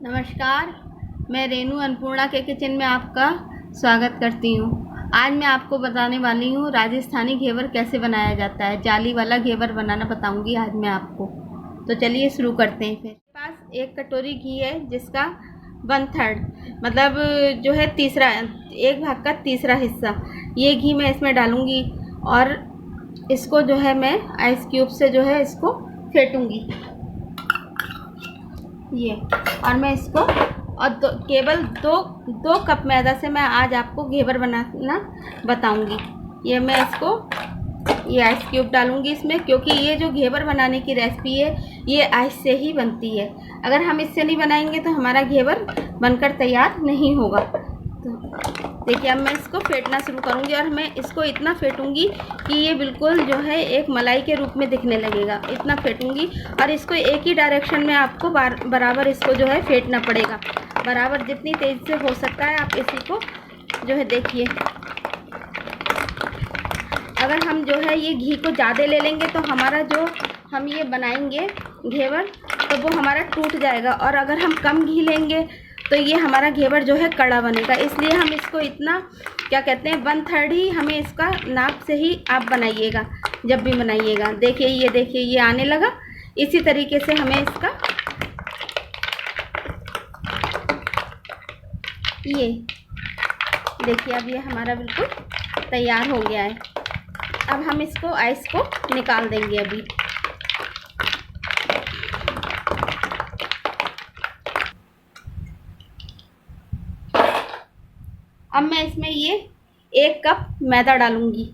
नमस्कार, मैं रेनू अन्नपूर्णा के किचन में आपका स्वागत करती हूँ। आज मैं आपको बताने वाली हूँ राजस्थानी घेवर कैसे बनाया जाता है। जाली वाला घेवर बनाना बताऊँगी आज मैं आपको। तो चलिए शुरू करते हैं। फिर मेरे पास एक कटोरी घी है जिसका 1/3 मतलब जो है तीसरा, एक भाग का तीसरा हिस्सा ये घी मैं इसमें डालूँगी और इसको जो है मैं आइस क्यूब से जो है इसको फेंटूँगी ये। और मैं इसको और केवल दो कप मैदा से मैं आज आपको घेवर बनाना बताऊंगी। ये मैं इसको ये आइस क्यूब डालूंगी इसमें, क्योंकि ये जो घेवर बनाने की रेसिपी है ये आइस से ही बनती है। अगर हम इससे नहीं बनाएंगे तो हमारा घेवर बनकर तैयार नहीं होगा। तो देखिए अब मैं इसको फेंटना शुरू करूंगी और मैं इसको इतना फेंटूंगी कि ये बिल्कुल जो है एक मलाई के रूप में दिखने लगेगा। इतना फेंटूंगी और इसको एक ही डायरेक्शन में आपको बराबर इसको जो है फेंटना पड़ेगा। बराबर जितनी तेज़ से हो सकता है आप इसी को जो है देखिए। अगर हम जो है ये घी को ज़्यादा ले लेंगे तो हमारा जो हम ये बनाएंगे घेवर तो वो हमारा टूट जाएगा, और अगर हम कम घी लेंगे तो ये हमारा घेवर जो है कड़ा बनेगा। इसलिए हम इसको इतना क्या कहते हैं 1/3 ही हमें इसका नाप से ही आप बनाइएगा जब भी बनाइएगा। देखिए ये आने लगा। इसी तरीके से हमें इसका ये देखिए अब ये हमारा बिल्कुल तैयार हो गया है। अब हम इसको आइस को निकाल देंगे अभी। अब मैं इसमें ये 1 कप मैदा डालूंगी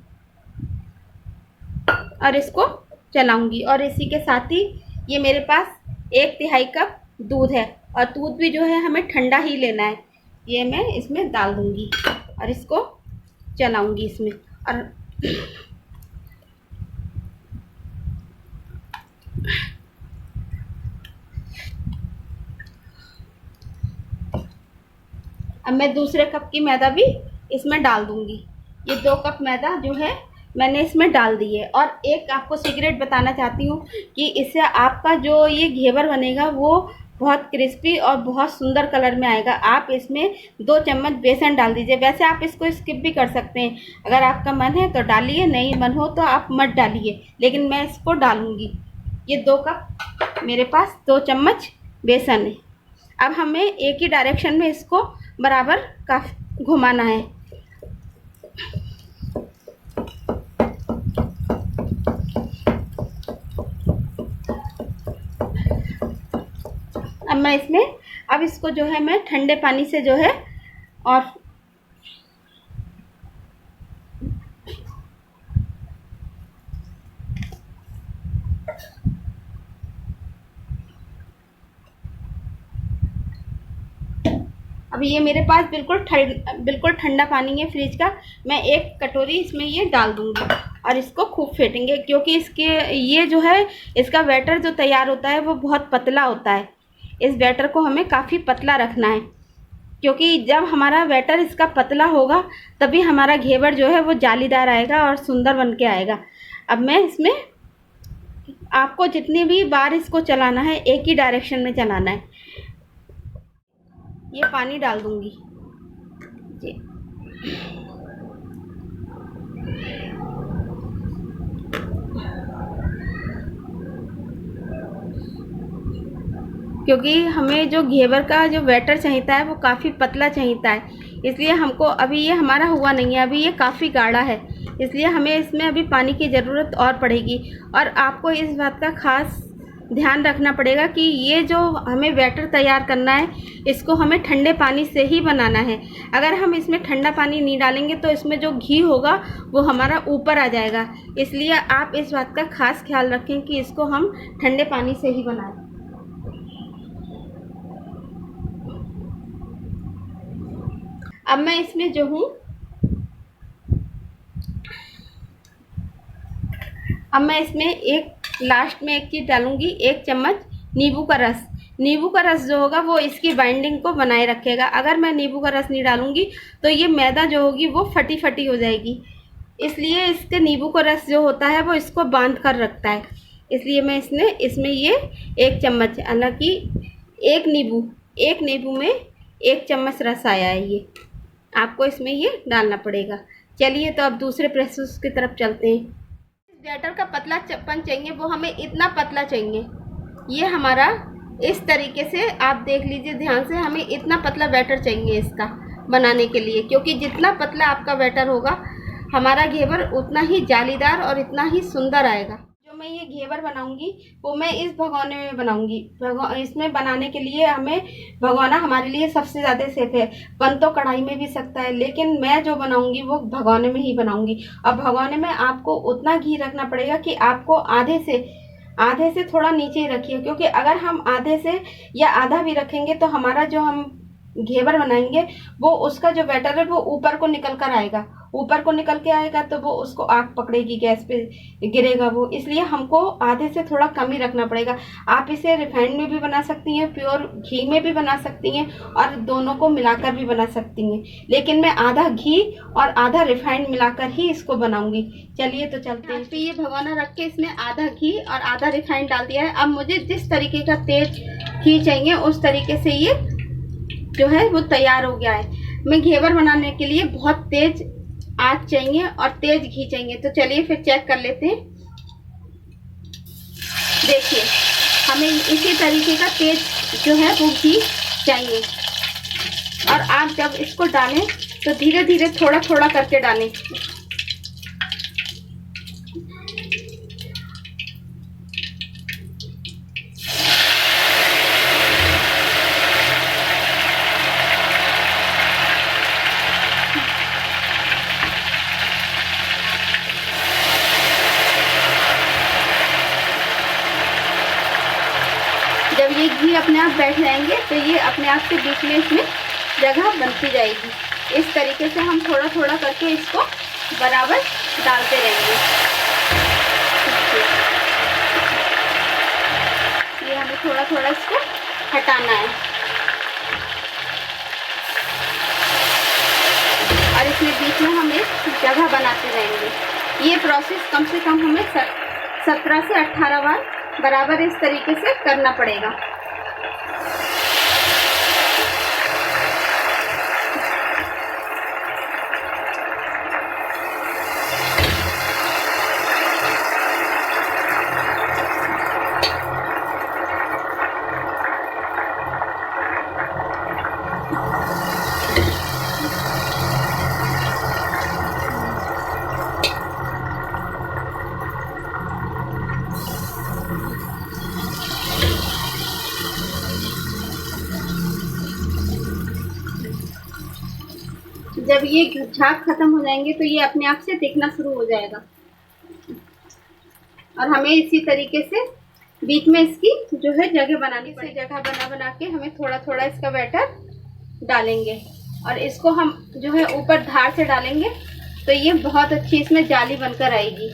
और इसको चलाऊंगी, और इसी के साथ ही ये मेरे पास 1/3 कप दूध है, और दूध भी जो है हमें ठंडा ही लेना है। ये मैं इसमें डाल दूंगी और इसको चलाऊंगी इसमें। और अब मैं दूसरे कप की मैदा भी इसमें डाल दूंगी। ये 2 कप मैदा जो है मैंने इसमें डाल दी है। और एक आपको सीक्रेट बताना चाहती हूँ कि इससे आपका जो ये घेवर बनेगा वो बहुत क्रिस्पी और बहुत सुंदर कलर में आएगा। आप इसमें 2 चम्मच बेसन डाल दीजिए। वैसे आप इसको स्किप भी कर सकते हैं, अगर आपका मन है तो डालिए, नहीं मन हो तो आप मत डालिए, लेकिन मैं इसको डालूँगी। ये 2 कप मेरे पास 2 चम्मच बेसन है। अब हमें एक ही डायरेक्शन में इसको बराबर काफ़ी घुमाना है। अब इसको जो है मैं ठंडे पानी से जो है और अभी ये मेरे पास बिल्कुल ठंडा पानी है फ्रिज का। मैं 1 कटोरी इसमें ये डाल दूंगी और इसको खूब फेंटेंगे, क्योंकि इसके ये जो है इसका बैटर जो तैयार होता है वो बहुत पतला होता है। इस बैटर को हमें काफ़ी पतला रखना है, क्योंकि जब हमारा बैटर इसका पतला होगा तभी हमारा घेवर जो है वो जालीदार आएगा और सुंदर बन के आएगा। अब मैं इसमें आपको जितनी भी बार इसको चलाना है एक ही डायरेक्शन में चलाना है। ये पानी डाल दूंगी जी। क्योंकि हमें जो घेवर का जो बैटर चाहिए है वो काफ़ी पतला चाहिए है, इसलिए हमको अभी ये हमारा हुआ नहीं है, अभी ये काफ़ी गाढ़ा है, इसलिए हमें इसमें अभी पानी की ज़रूरत और पड़ेगी। और आपको इस बात का खास ध्यान रखना पड़ेगा कि ये जो हमें बैटर तैयार करना है इसको हमें ठंडे पानी से ही बनाना है। अगर हम इसमें ठंडा पानी नहीं डालेंगे तो इसमें जो घी होगा वो हमारा ऊपर आ जाएगा। इसलिए आप इस बात का खास ख्याल रखें कि इसको हम ठंडे पानी से ही बनाएं। अब मैं इसमें जो हूँ अब मैं इसमें लास्ट में एक चीज़ डालूंगी, 1 चम्मच नींबू का रस। नींबू का रस जो होगा वो इसकी बाइंडिंग को बनाए रखेगा। अगर मैं नींबू का रस नहीं डालूंगी तो ये मैदा जो होगी वो फटी फटी हो जाएगी, इसलिए इसके नींबू का रस जो होता है वो इसको बांध कर रखता है। इसलिए मैं इसमें ये 1 चम्मच, हालांकि 1 नींबू 1 नींबू में 1 चम्मच रस आया है ये, आपको इसमें ये डालना पड़ेगा। चलिए तो अब दूसरे प्रोसेस की तरफ चलते हैं। बैटर का पतला चप्पन चाहिए, वो हमें इतना पतला चाहिए। ये हमारा इस तरीके से आप देख लीजिए ध्यान से, हमें इतना पतला बैटर चाहिए इसका बनाने के लिए, क्योंकि जितना पतला आपका बैटर होगा हमारा घेवर उतना ही जालीदार और इतना ही सुंदर आएगा। जो मैं ये घेवर बनाऊंगी वो मैं इस भगोने में बनाऊंगी। इसमें बनाने के लिए हमें भगोना हमारे लिए सबसे ज़्यादा सेफ है। बन तो कढ़ाई में भी सकता है, लेकिन मैं जो बनाऊंगी वो भगोने में ही बनाऊंगी। और भगोने में आपको उतना घी रखना पड़ेगा कि आपको आधे से थोड़ा नीचे ही रखिए, क्योंकि अगर हम आधे से या आधा भी रखेंगे तो हमारा जो हम घेवर बनाएंगे वो उसका जो बैटर है वो ऊपर को निकल कर आएगा। ऊपर को निकल के आएगा तो वो उसको आग पकड़ेगी, गैस पे गिरेगा वो, इसलिए हमको आधे से थोड़ा कम ही रखना पड़ेगा। आप इसे रिफाइंड में भी बना सकती हैं, प्योर घी में भी बना सकती हैं, और दोनों को मिलाकर भी बना सकती हैं, लेकिन मैं आधा घी और आधा रिफाइंड मिलाकर ही इसको बनाऊंगी। चलिए तो चलते हैं। ये भगोना रख के इसमें आधा घी और आधा रिफाइंड डाल दिया है। अब मुझे जिस तरीके का तेज घी चाहिए उस तरीके से ये जो है वो तैयार हो गया है। मैं घेवर बनाने के लिए बहुत तेज आंच चाहिए और तेज घी चाहिए, तो चलिए फिर चेक कर लेते हैं। देखिए हमें इसी तरीके का तेज जो है वो घी चाहिए, और आप जब इसको डालें तो धीरे धीरे थोड़ा थोड़ा करके डालें। जब ये घी अपने आप बैठ जाएंगे तो ये अपने आप से बीच में इसमें जगह बनती जाएगी। इस तरीके से हम थोड़ा थोड़ा करके इसको बराबर डालते रहेंगे। ये हमें थोड़ा थोड़ा इसको हटाना है, और इसमें बीच में हम एक जगह बनाते रहेंगे। ये प्रोसेस कम से कम हमें 17 से 18 बार बराबर इस तरीके से करना पड़ेगा। जब ये झाग खत्म हो जाएंगे तो ये अपने आप से दिखना शुरू हो जाएगा, और हमें इसी तरीके से बीच में इसकी जो है जगह बनानी पड़ेगी। जगह बना के हमें थोड़ा थोड़ा इसका बैटर डालेंगे, और इसको हम जो है ऊपर धार से डालेंगे तो ये बहुत अच्छी इसमें जाली बनकर आएगी।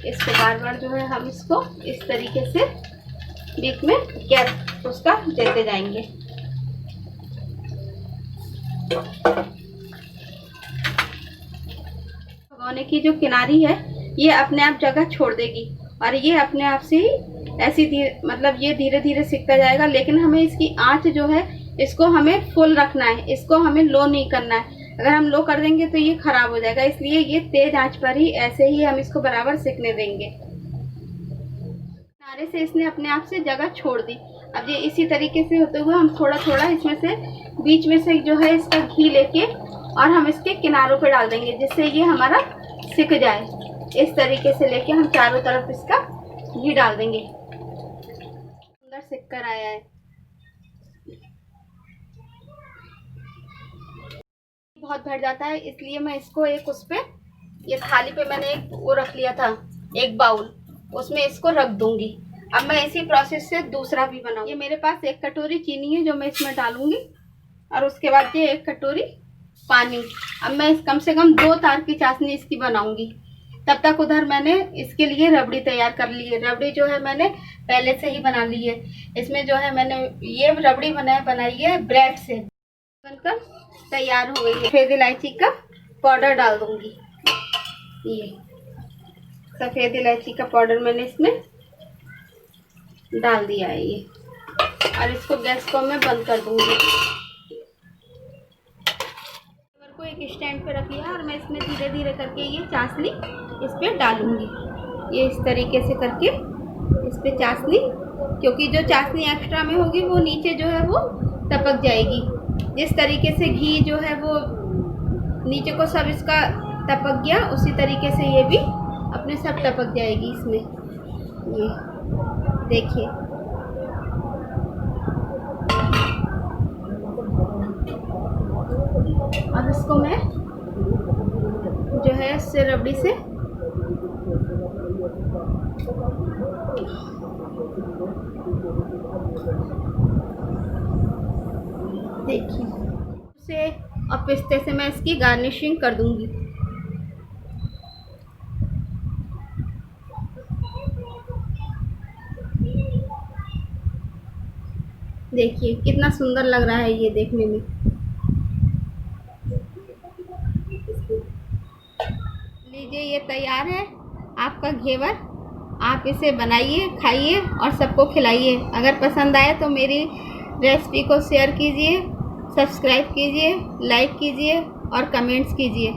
इसको बार बार जो है हम इसको इस तरीके से बीच में गैप उसका देते जाएंगे। भगोने की जो किनारी है ये अपने आप जगह छोड़ देगी, और ये अपने आप से ही ऐसी मतलब ये धीरे धीरे सिकता जाएगा। लेकिन हमें इसकी आंच जो है इसको हमें फुल रखना है, इसको हमें लो नहीं करना है। अगर हम लो कर देंगे तो ये खराब हो जाएगा, इसलिए ये तेज आंच पर ही ऐसे ही हम इसको बराबर सिकने देंगे। किनारे से इसने अपने आप से जगह छोड़ दी। अब ये इसी तरीके से होते हुए हम थोड़ा थोड़ा इसमें से बीच में से जो है इसका घी लेके और हम इसके किनारों पे डाल देंगे, जिससे ये हमारा सिक जाए। इस तरीके से लेके हम चारों तरफ इसका घी डाल देंगे। सुंदर सिक कर आया है। बहुत भर जाता है, इसलिए मैं इसको एक उस पे ये थाली पे मैंने एक वो रख लिया था, एक बाउल, उसमें इसको रख दूंगी। अब मैं इसी प्रोसेस से दूसरा भी बनाऊंगी। ये मेरे पास 1 कटोरी चीनी है जो मैं इसमें डालूंगी, और उसके बाद ये 1 कटोरी पानी। अब मैं कम से कम 2 तार की चाशनी इसकी बनाऊंगी। तब तक उधर मैंने इसके लिए रबड़ी तैयार कर ली है। रबड़ी जो है मैंने पहले से ही बना ली है। इसमें जो है मैंने ये रबड़ी बनाई है ब्रेड से, बनकर तैयार हो गई है। सफ़ेद इलायची का पाउडर डाल दूंगी। ये सफ़ेद इलायची का पाउडर मैंने इसमें डाल दिया है। ये और इसको गैस को मैं बंद कर दूंगी। घेवर को एक स्टैंड पे रख लिया और मैं इसमें धीरे धीरे करके ये चाशनी इस पर डालूंगी। ये इस तरीके से करके इस पर चाशनी, क्योंकि जो चाशनी एक्स्ट्रा में होगी वो नीचे जो है वो टपक जाएगी। जिस तरीके से घी जो है वो नीचे को सब इसका टपक गया, उसी तरीके से ये भी अपने सब टपक जाएगी इसमें। ये देखिए, अब इसको मैं जो है इससे रबड़ी से देखिए उसे और पिस्ते से मैं इसकी गार्निशिंग कर दूंगी। देखिए कितना सुंदर लग रहा है ये देखने में। लीजिए, ये तैयार है आपका घेवर। आप इसे बनाइए, खाइए और सबको खिलाइए। अगर पसंद आए तो मेरी रेसिपी को शेयर कीजिए, सब्सक्राइब कीजिए, लाइक कीजिए और कमेंट्स कीजिए।